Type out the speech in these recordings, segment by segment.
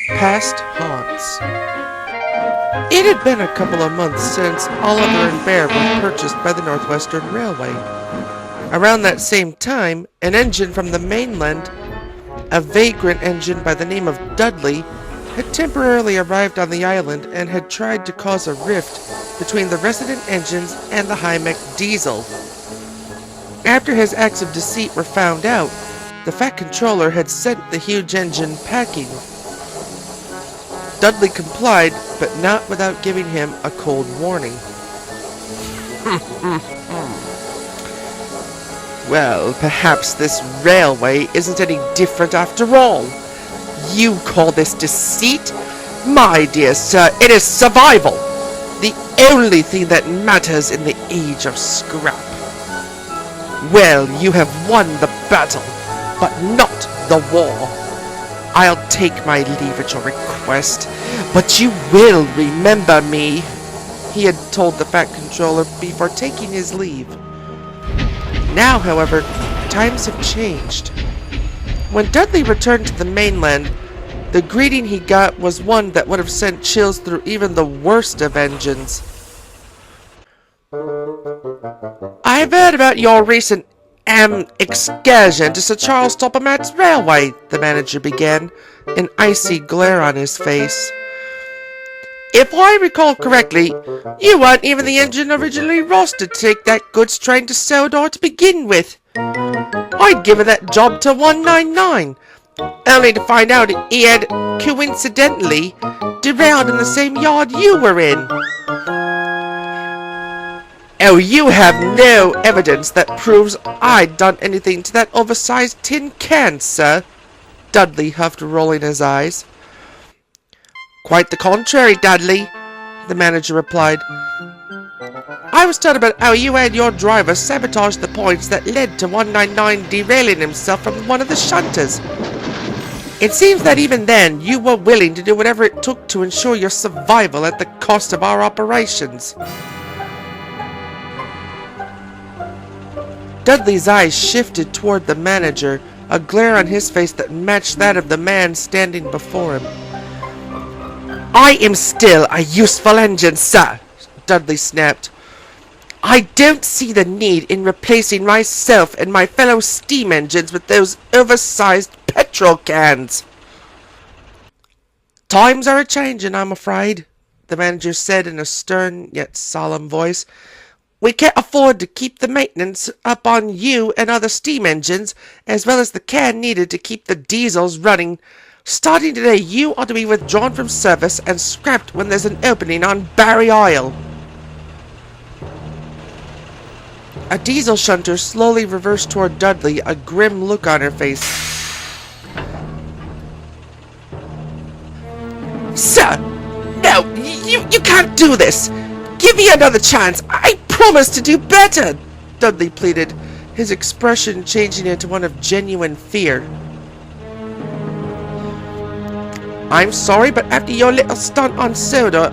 Past Haunts. It had been a couple of months since Oliver and Bear were purchased by the Northwestern Railway. Around that same time, an engine from the mainland, a vagrant engine by the name of Dudley, had temporarily arrived on the island and had tried to cause a rift between the resident engines and the high-mech diesel. After his acts of deceit were found out, the Fat Controller had sent the huge engine packing. Dudley complied, but not without giving him a cold warning. Well, perhaps this railway isn't any different after all. You call this deceit? My dear sir, it is survival! The only thing that matters in the age of scrap. Well, you have won the battle, but not the war. I'll take my leave at your request, but you will remember me, he had told the Fat Controller before taking his leave. Now, however, times have changed. When Dudley returned to the mainland, the greeting he got was one that would have sent chills through even the worst of engines. I've heard about your recent excursion to Sir Charles Topham-Hatt's railway, the manager began, an icy glare on his face. If I recall correctly, you weren't even the engine originally rostered to take that goods train to Sodor to begin with. I'd given that job to 199, only to find out he had, coincidentally, derailed in the same yard you were in. Oh, you have no evidence that proves I'd done anything to that oversized tin can, sir, Dudley huffed, rolling his eyes. Quite the contrary, Dudley, the manager replied. I was told about how you and your driver sabotaged the points that led to 199 derailing himself from one of the Shunters. It seems that even then you were willing to do whatever it took to ensure your survival at the cost of our operations. Dudley's eyes shifted toward the manager, a glare on his face that matched that of the man standing before him. I am still a useful engine, sir, Dudley snapped. I don't see the need in replacing myself and my fellow steam engines with those oversized petrol cans. Times are a-changin', I'm afraid, the manager said in a stern yet solemn voice. We can't afford to keep the maintenance up on you and other steam engines, as well as the care needed to keep the diesels running. Starting today, you are to be withdrawn from service and scrapped when there's an opening on Barry Isle. A diesel shunter slowly reversed toward Dudley, a grim look on her face. Sir! No! You can't do this! Give me another chance! I promise to do better! Dudley pleaded, his expression changing into one of genuine fear. I'm sorry, but after your little stunt on Sodor,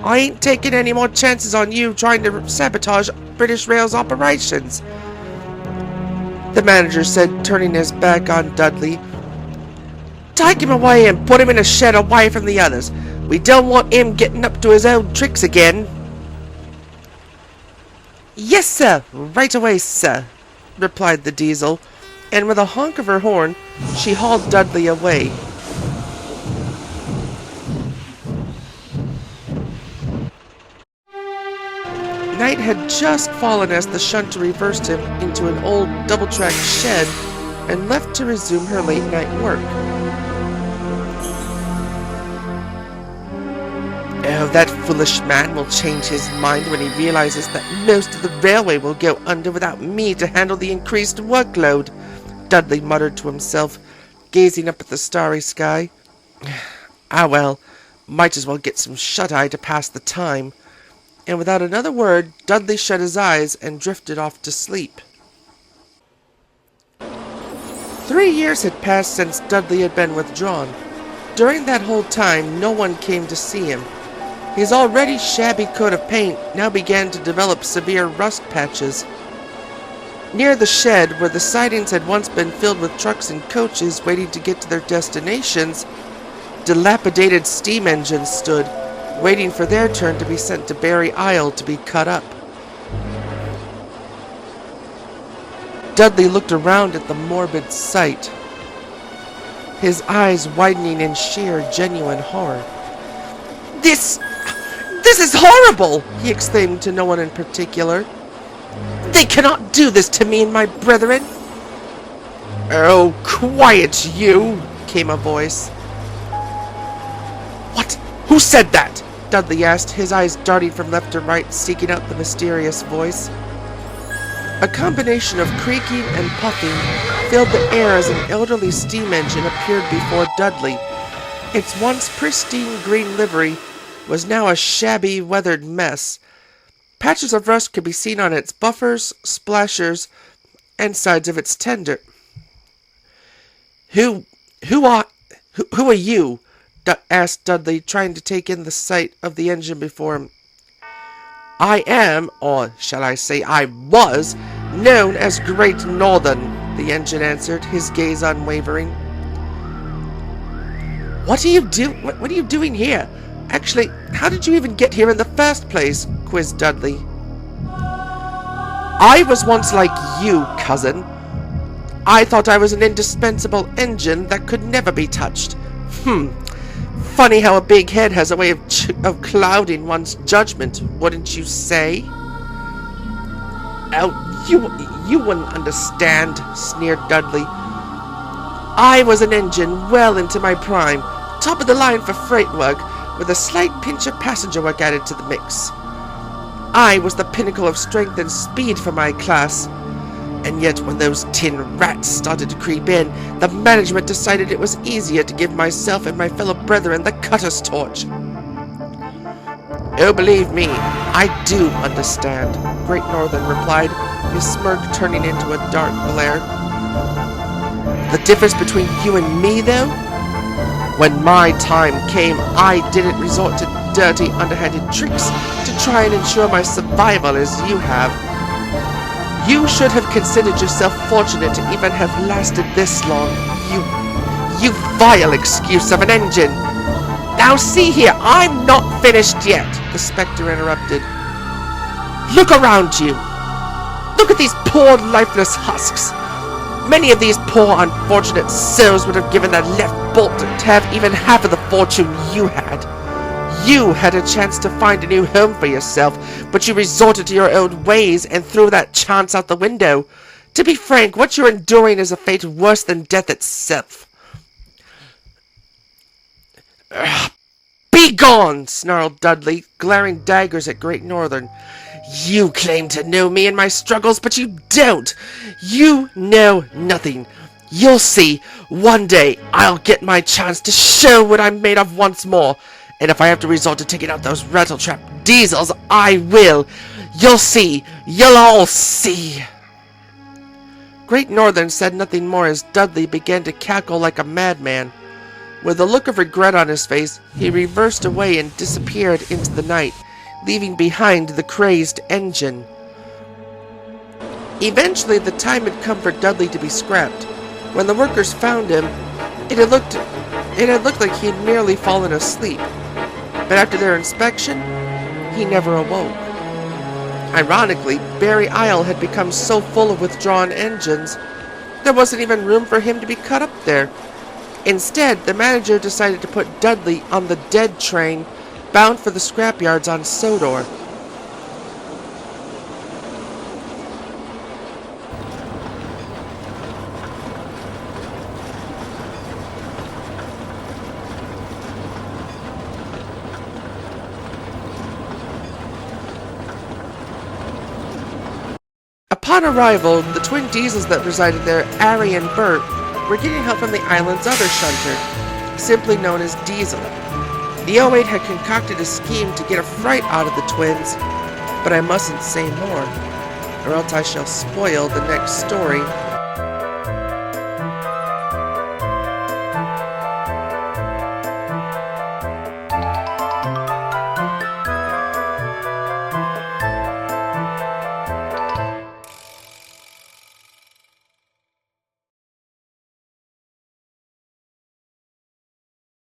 I ain't taking any more chances on you trying to sabotage British Rail's operations, the manager said, turning his back on Dudley. Take him away and put him in a shed away from the others. We don't want him getting up to his old tricks again. Yes, sir. Right away, sir, replied the diesel, and with a honk of her horn, she hauled Dudley away. Night had just fallen as the shunter reversed him into an old double-track shed and left to resume her late-night work. Oh, that foolish man will change his mind when he realizes that most of the railway will go under without me to handle the increased workload, Dudley muttered to himself, gazing up at the starry sky. Ah well, might as well get some shut-eye to pass the time. And without another word, Dudley shut his eyes and drifted off to sleep. 3 years had passed since Dudley had been withdrawn. During that whole time, no one came to see him. His already shabby coat of paint now began to develop severe rust patches. Near the shed, where the sidings had once been filled with trucks and coaches waiting to get to their destinations, dilapidated steam engines stood, waiting for their turn to be sent to Barry Isle to be cut up. Dudley looked around at the morbid sight, his eyes widening in sheer, genuine horror. This is horrible!" he exclaimed to no one in particular. "They cannot do this to me and my brethren." "Oh, quiet, you!" came a voice. "What? Who said that?" Dudley asked, his eyes darting from left to right, seeking out the mysterious voice. A combination of creaking and puffing filled the air as an elderly steam engine appeared before Dudley. Its once pristine green livery was now a shabby, weathered mess. Patches of rust could be seen on its buffers, splashers, and sides of its tender. Who are you?" asked Dudley, trying to take in the sight of the engine before him. "I am, or shall I say I was, known as Great Northern," the engine answered, his gaze unwavering. What are you doing here? Actually, how did you even get here in the first place?" quizzed Dudley. "I was once like you, cousin. I thought I was an indispensable engine that could never be touched. Funny how a big head has a way of clouding one's judgment, wouldn't you say?" "Oh, you wouldn't understand," sneered Dudley. "I was an engine well into my prime, top of the line for freight work, with a slight pinch of passenger work added to the mix. I was the pinnacle of strength and speed for my class. And yet when those tin rats started to creep in, the management decided it was easier to give myself and my fellow brethren the cutter's torch." "Oh, believe me, I do understand," Great Northern replied, his smirk turning into a dark glare. "The difference between you and me, though? When my time came, I didn't resort to dirty, underhanded tricks to try and ensure my survival as you have. You should have considered yourself fortunate to even have lasted this long, you vile excuse of an engine." "Now see here, I'm not finished yet," the Spectre interrupted. "Look around you. Look at these poor, lifeless husks. Many of these poor, unfortunate souls would have given their left bolt to have even half of the fortune you had. You had a chance to find a new home for yourself, but you resorted to your old ways and threw that chance out the window. To be frank, what you're enduring is a fate worse than death itself." "Be gone!" snarled Dudley, glaring daggers at Great Northern. "You claim to know me and my struggles, but you don't. You know nothing. You'll see. One day, I'll get my chance to show what I'm made of once more. And if I have to resort to taking out those rattletrap diesels, I will. You'll see. You'll all see." Great Northern said nothing more as Dudley began to cackle like a madman. With a look of regret on his face, he reversed away and disappeared into the night, leaving behind the crazed engine. Eventually, the time had come for Dudley to be scrapped. When the workers found him, it had looked like he had merely fallen asleep. But after their inspection, he never awoke. Ironically, Barry Isle had become so full of withdrawn engines, there wasn't even room for him to be cut up there. Instead, the manager decided to put Dudley on the dead train, bound for the scrapyards on Sodor. Upon arrival, the twin diesels that resided there, Ari and Bert, were getting help from the island's other Shunter, simply known as Diesel. The 08 had concocted a scheme to get a fright out of the twins, but I mustn't say more, or else I shall spoil the next story.